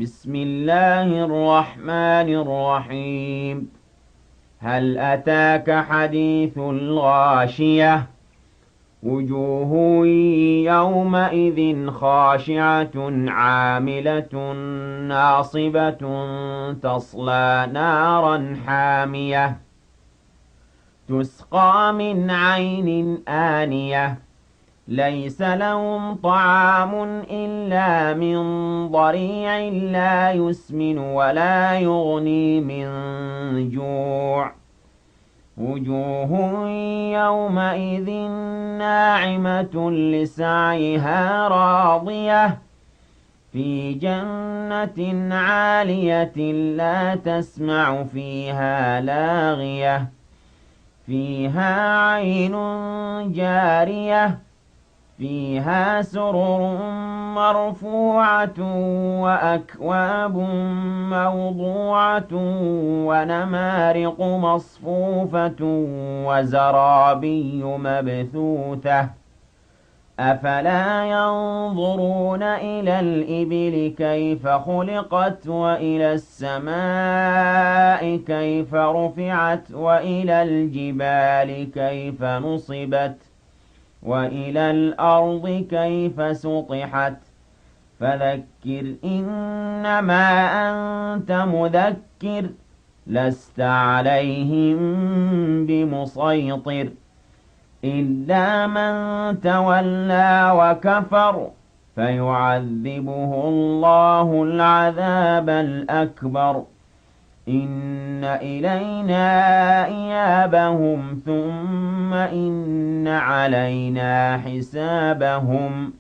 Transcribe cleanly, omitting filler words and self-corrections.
بسم الله الرحمن الرحيم. هل أتاك حديث الغاشية؟ وجوه يومئذ خاشعة عاملة ناصبة تصلى نارا حامية تسقى من عين آنية ليس لهم طعام إلا من ضريع لا يسمن ولا يغني من جوع. وجوه يومئذ ناعمة لسعيها راضية في جنة عالية لا تسمع فيها لاغية فيها عين جارية فيها سرر مرفوعة وأكواب موضوعة ونمارق مصفوفة وزرابي مبثوثة أفلا ينظرون إلى الإبل كيف خلقت وإلى السماء كيف رفعت وإلى الجبال كيف نصبت وإلى الأرض كيف سطحت فذكر إنما أنت مذكر لست عليهم بمسيطر إلا من تولى وكفر فيعذبه الله العذاب الأكبر إن إلينا إيابهم ثم إن علينا حسابهم